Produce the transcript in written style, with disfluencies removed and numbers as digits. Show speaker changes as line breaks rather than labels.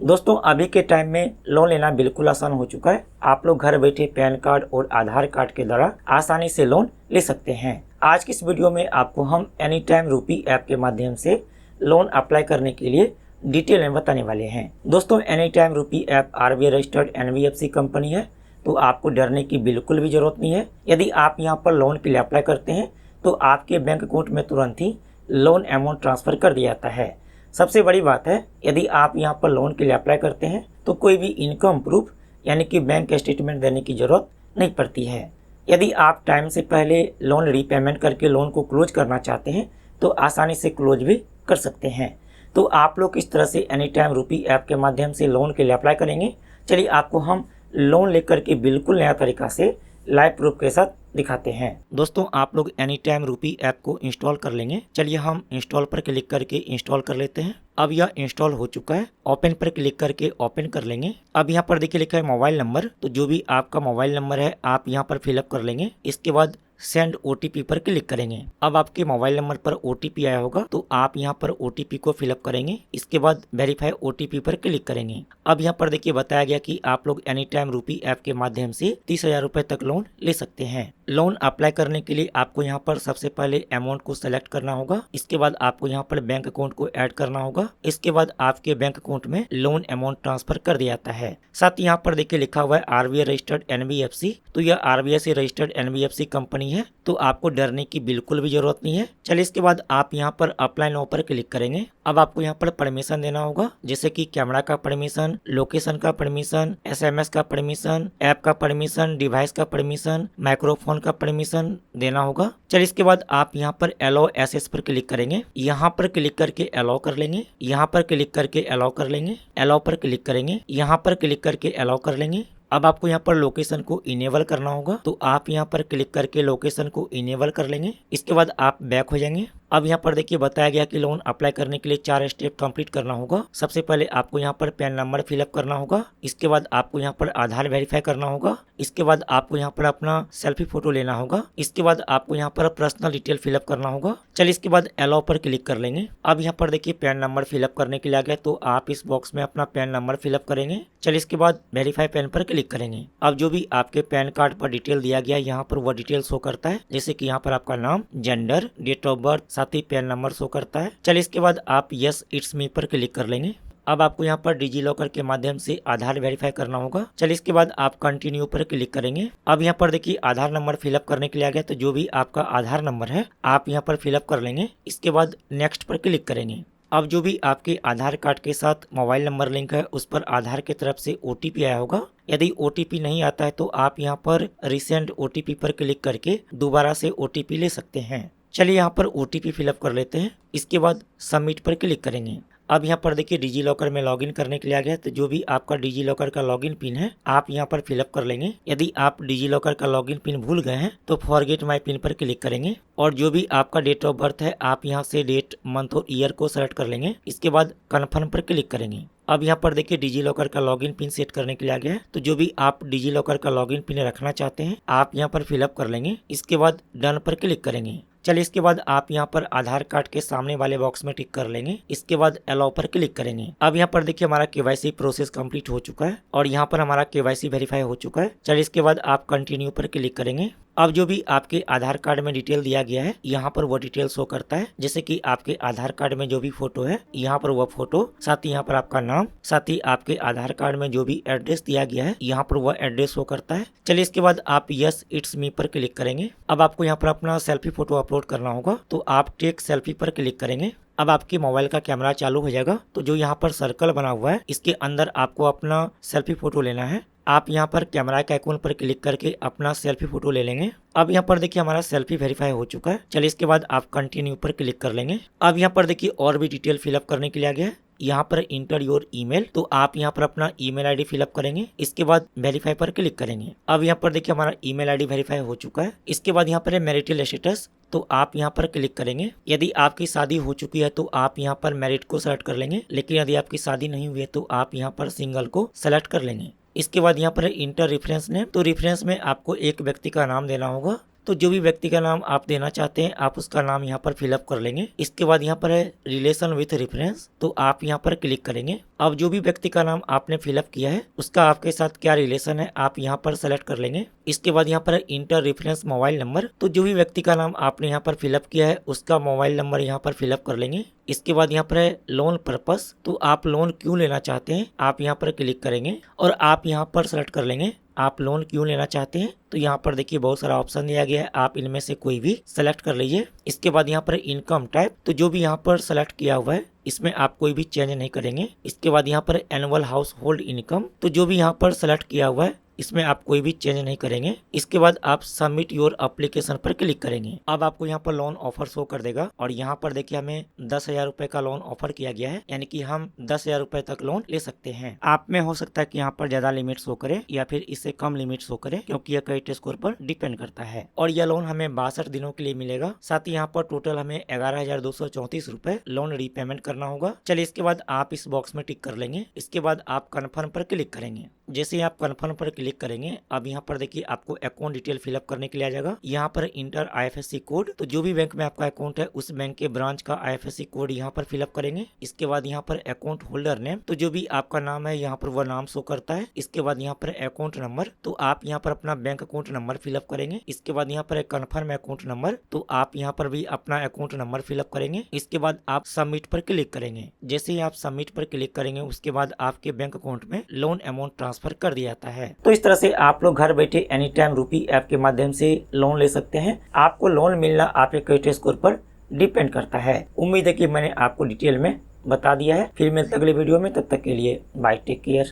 दोस्तों अभी के टाइम में लोन लेना बिल्कुल आसान हो चुका है। आप लोग घर बैठे पैन कार्ड और आधार कार्ड के द्वारा आसानी से लोन ले सकते हैं। आज की इस वीडियो में आपको हम एनी टाइम रूपी ऐप के माध्यम से लोन अप्लाई करने के लिए डिटेल में बताने वाले हैं। दोस्तों एनी टाइम रूपी app RBI registered NBFC company है, तो आपको डरने की बिल्कुल भी जरूरत नहीं है। यदि आप यहाँ पर लोन के लिए अप्लाई करते हैं तो आपके बैंक अकाउंट में तुरंत ही लोन अमाउंट ट्रांसफर कर दिया जाता है। सबसे बड़ी बात है, यदि आप यहाँ पर लोन के लिए अप्लाई करते हैं तो कोई भी इनकम प्रूफ यानी कि बैंक स्टेटमेंट देने की जरूरत नहीं पड़ती है। यदि आप टाइम से पहले लोन रीपेमेंट करके लोन को क्लोज करना चाहते हैं तो आसानी से क्लोज भी कर सकते हैं। तो आप लोग किस तरह से एनी टाइम रूपी ऐप के माध्यम से लोन के लिए अप्लाई करेंगे, चलिए आपको हम लोन लेकर के बिल्कुल नया तरीका से लाइव प्रूफ के साथ दिखाते हैं। दोस्तों आप लोग एनी टाइम रूपी ऐप को इंस्टॉल कर लेंगे। चलिए हम इंस्टॉल पर क्लिक करके इंस्टॉल कर लेते हैं। अब यह इंस्टॉल हो चुका है। ओपन पर क्लिक करके ओपन कर लेंगे। अब यहाँ पर देखिए लिखा है मोबाइल नंबर, तो जो भी आपका मोबाइल नंबर है आप यहाँ पर फिलअप कर लेंगे। इसके बाद सेंड ओटीपी पर क्लिक करेंगे। अब आपके मोबाइल नंबर पर ओटीपी आया होगा तो आप यहाँ पर ओटीपी को फिलअप करेंगे। इसके बाद वेरीफाई ओटीपी पर क्लिक करेंगे। अब यहाँ पर देखिए बताया गया कि आप लोग एनी टाइम रूपी ऐप के माध्यम से 30,000 रुपए तक लोन ले सकते हैं। लोन अप्लाई करने के लिए आपको यहाँ पर सबसे पहले अमाउंट को सेलेक्ट करना होगा। इसके बाद आपको यहाँ पर बैंक अकाउंट को ऐड करना होगा। इसके बाद आपके बैंक अकाउंट में लोन अमाउंट ट्रांसफर कर दिया जाता है। साथ ही यहाँ पर देखिए लिखा हुआ है आरबीआई रजिस्टर्ड एनबीएफसी, तो यह आरबीआई से रजिस्टर्ड एनबीएफसी कंपनी है, तो आपको डरने की बिल्कुल भी जरूरत नहीं है। चलिए इसके बाद आप यहाँ पर अप्लाई नाउ पर क्लिक करेंगे। अब आपको यहाँ पर परमिशन देना होगा, जैसे कि कैमरा का परमिशन, लोकेशन का परमिशन, एसएमएस का परमिशन, ऐप का परमिशन, डिवाइस का परमिशन, माइक्रोफोन का परमिशन देना होगा। चलिए इसके बाद आप यहाँ पर अलाउ एसेस पर क्लिक करेंगे। यहाँ पर क्लिक करके अलाउ कर लेंगे। यहाँ पर क्लिक करके अलाउ कर लेंगे। अलाउ पर क्लिक करेंगे। यहाँ पर क्लिक करके अलाउ कर लेंगे। अब आपको यहाँ पर लोकेशन को इनेबल करना होगा, तो आप यहाँ पर क्लिक करके लोकेशन को इनेबल कर लेंगे। इसके बाद आप बैक हो जाएंगे। अब यहाँ पर देखिए बताया गया कि लोन अप्लाई करने के लिए 4 स्टेप कंप्लीट करना होगा। सबसे पहले आपको यहाँ पर पैन नंबर फिलअप करना होगा। इसके बाद आपको यहाँ पर आधार वेरीफाई करना होगा। इसके बाद आपको यहाँ पर अपना सेल्फी फोटो लेना होगा। इसके बाद आपको यहाँ पर पर्सनल डिटेल फिलअप करना होगा। चलिए इसके बाद अलाउ पर क्लिक कर लेंगे। अब यहाँ पर देखिए पैन नंबर फिलअप करने के लिए आ गया, तो आप इस बॉक्स में अपना पैन नंबर फिलअप करेंगे। चलिए इसके बाद वेरीफाई पैन पर क्लिक करेंगे। अब जो भी आपके पैन कार्ड पर डिटेल दिया गया यहाँ पर वह डिटेल शो करता है, जैसे कि यहाँ पर आपका नाम, जेंडर, डेट ऑफ बर्थ, साथ ही पैन नंबर शो करता है। चलिए इसके बाद आप यस इट्स मी पर क्लिक कर लेंगे। अब आपको यहाँ पर डिजी लॉकर के माध्यम से आधार वेरीफाई करना होगा। चलिए इसके बाद आप कंटिन्यू पर क्लिक करेंगे। अब यहाँ पर देखिए आधार नंबर फिलअप करने के लिए आ गया, तो जो भी आपका आधार नंबर है आप यहाँ पर फिलअप कर लेंगे। इसके बाद नेक्स्ट पर क्लिक करेंगे। अब जो भी आपके आधार कार्ड के साथ मोबाइल नंबर लिंक है उस पर आधार की तरफ से ओटीपी आया होगा। यदि ओटीपी नहीं आता है तो आप यहाँ पर रिसेंट ओटीपी पर क्लिक करके दोबारा से ओटीपी ले सकते हैं। चलिए यहाँ पर ओटीपी फिलअप कर लेते हैं। इसके बाद सबमिट पर क्लिक करेंगे। अब यहाँ पर देखिए डिजी लॉकर में लॉगिन करने के लिए आ गया, तो जो भी आपका डिजी लॉकर का लॉगिन पिन है आप यहाँ पर फिलअप कर लेंगे। यदि आप डिजी लॉकर का लॉगिन पिन भूल गए हैं तो फॉरगेट माय पिन पर क्लिक करेंगे और जो भी आपका डेट ऑफ बर्थ है आप यहाँ से डेट, मंथ और ईयर को सेलेक्ट कर लेंगे। इसके बाद कन्फर्म पर क्लिक करेंगे। अब यहाँ पर देखिए डिजी लॉकर का लॉगिन पिन सेट करने के लिए आ गया है, तो जो भी आप डिजी लॉकर का लॉगिन पिन रखना चाहते हैं आप यहाँ पर फिलअप कर लेंगे। इसके बाद डन पर क्लिक करेंगे। चलिए इसके बाद आप यहाँ पर आधार कार्ड के सामने वाले बॉक्स में टिक कर लेंगे। इसके बाद अलाउ पर क्लिक करेंगे। अब यहाँ पर देखिए हमारा केवाईसी प्रोसेस कंप्लीट हो चुका है और यहाँ पर हमारा केवाईसी वेरीफाई हो चुका है। चलिए इसके बाद आप कंटिन्यू पर क्लिक करेंगे। अब जो भी आपके आधार कार्ड में डिटेल दिया गया है यहाँ पर वो डिटेल शो करता है, जैसे कि आपके आधार कार्ड में जो भी फोटो है यहाँ पर वो फोटो, साथ ही यहाँ पर आपका नाम, साथ ही आपके आधार कार्ड में जो भी एड्रेस दिया गया है यहाँ पर वो एड्रेस शो करता है। चलिए इसके बाद आप यस इट्स मी पर क्लिक करेंगे। अब आपको यहाँ पर अपना सेल्फी फोटो अपलोड करना होगा, तो आप टेक सेल्फी पर क्लिक करेंगे। अब आपके मोबाइल का कैमरा चालू हो जाएगा, तो जो यहाँ पर सर्कल बना हुआ है इसके अंदर आपको अपना सेल्फी फोटो लेना है। आप यहाँ पर कैमरा के आइकॉन पर क्लिक करके अपना सेल्फी फोटो ले लेंगे। अब यहाँ पर देखिए हमारा सेल्फी वेरीफाई हो चुका है। चलिए इसके बाद आप कंटिन्यू पर क्लिक कर लेंगे। अब यहाँ पर देखिए और भी डिटेल फिलअप करने के लिए आ गया है। यहाँ पर इंटर योर ईमेल, तो आप यहाँ पर अपना ईमेल आईडी फिलअप करेंगे। इसके बाद वेरीफाई पर क्लिक करेंगे। अब यहाँ पर देखिए हमारा ईमेल आईडी वेरीफाई हो चुका है। इसके बाद यहाँ पर है मैरिटल स्टेटस, तो आप यहाँ पर क्लिक करेंगे। यदि आपकी शादी हो चुकी है तो आप यहाँ पर मैरिड को सेलेक्ट कर लेंगे, लेकिन यदि आपकी शादी नहीं हुई है तो आप यहाँ पर सिंगल को सेलेक्ट कर लेंगे। इसके बाद यहाँ पर इंटर रेफरेंस नेम, तो रेफरेंस में आपको एक व्यक्ति का नाम देना होगा, तो जो भी व्यक्ति का नाम आप देना चाहते हैं आप उसका नाम यहाँ पर फिलअप कर लेंगे। इसके बाद यहाँ पर है रिलेशन विथ रेफरेंस, तो आप यहाँ पर क्लिक करेंगे। अब जो भी व्यक्ति का नाम आपने फिलअप किया है उसका आपके साथ क्या रिलेशन है आप यहाँ पर सेलेक्ट कर लेंगे। इसके बाद यहाँ पर इंटर रेफरेंस मोबाइल नंबर, तो जो भी व्यक्ति का नाम आपने यहाँ पर फिलअप किया है उसका मोबाइल नंबर यहाँ पर फिलअप कर लेंगे। इसके बाद यहाँ पर है लोन पर्पस, तो आप लोन क्यों लेना चाहते हैं आप यहाँ पर क्लिक करेंगे और आप यहाँ पर सेलेक्ट कर लेंगे आप लोन क्यों लेना चाहते हैं। तो यहाँ पर देखिए बहुत सारा ऑप्शन दिया गया है, आप इनमें से कोई भी सेलेक्ट कर लीजिए। इसके बाद यहाँ पर इनकम टाइप, तो जो भी यहाँ पर सेलेक्ट किया हुआ है इसमें आप कोई भी चेंज नहीं करेंगे। इसके बाद यहाँ पर एनुअल हाउस होल्ड इनकम, तो जो भी यहाँ पर सेलेक्ट किया हुआ है इसमें आप कोई भी चेंज नहीं करेंगे। इसके बाद आप सबमिट योर एप्लीकेशन पर क्लिक करेंगे। अब आपको यहाँ पर लोन ऑफर शो कर देगा और यहाँ पर देखिए हमें 10,000 रुपए का लोन ऑफर किया गया है, यानी कि हम 10,000 रुपए तक लोन ले सकते हैं। आप में हो सकता है कि यहाँ पर ज्यादा लिमिट शो करे या फिर इससे कम लिमिट शो करे, क्योंकि यह क्रेडिट स्कोर पर डिपेंड करता है। और यह लोन हमें 62 दिनों के लिए मिलेगा। साथ ही यहाँ पर टोटल हमें 11,234 रुपए लोन रीपेमेंट करना होगा। चलिए इसके बाद आप इस बॉक्स में टिक कर लेंगे। इसके बाद आप कन्फर्म पर क्लिक करेंगे। जैसे ही आप कन्फर्म पर क्लिक करेंगे अब यहाँ पर देखिए आपको अकाउंट डिटेल फिलअप करने के लिए आ जाएगा। यहाँ पर इंटर IFSC कोड, तो जो भी बैंक में आपका अकाउंट है उस बैंक के ब्रांच का IFSC कोड यहाँ पर फिलअप करेंगे। इसके बाद यहाँ पर अकाउंट होल्डर नेम, तो जो भी आपका नाम है यहाँ पर वह नाम शो करता है। इसके बाद यहाँ पर अकाउंट नंबर, तो आप यहाँ पर अपना बैंक अकाउंट नंबर फिलअप करेंगे। इसके बाद यहाँ पर कन्फर्म अकाउंट नंबर, तो आप यहाँ पर भी अपना अकाउंट नंबर फिलअप करेंगे। इसके बाद आप सबमिट पर क्लिक करेंगे। जैसे ही आप सबमिट पर क्लिक करेंगे उसके बाद आपके बैंक अकाउंट में लोन अमाउंट ट्रांसफर कर दिया जाता है। तो इस तरह से आप लोग घर बैठे एनी टाइम रूपी ऐप के माध्यम से लोन ले सकते हैं। आपको लोन मिलना आपके क्रेडिट स्कोर पर डिपेंड करता है। उम्मीद है कि मैंने आपको डिटेल में बता दिया है। फिर मिलते अगले वीडियो में, तब तक के लिए बाय, टेक केयर।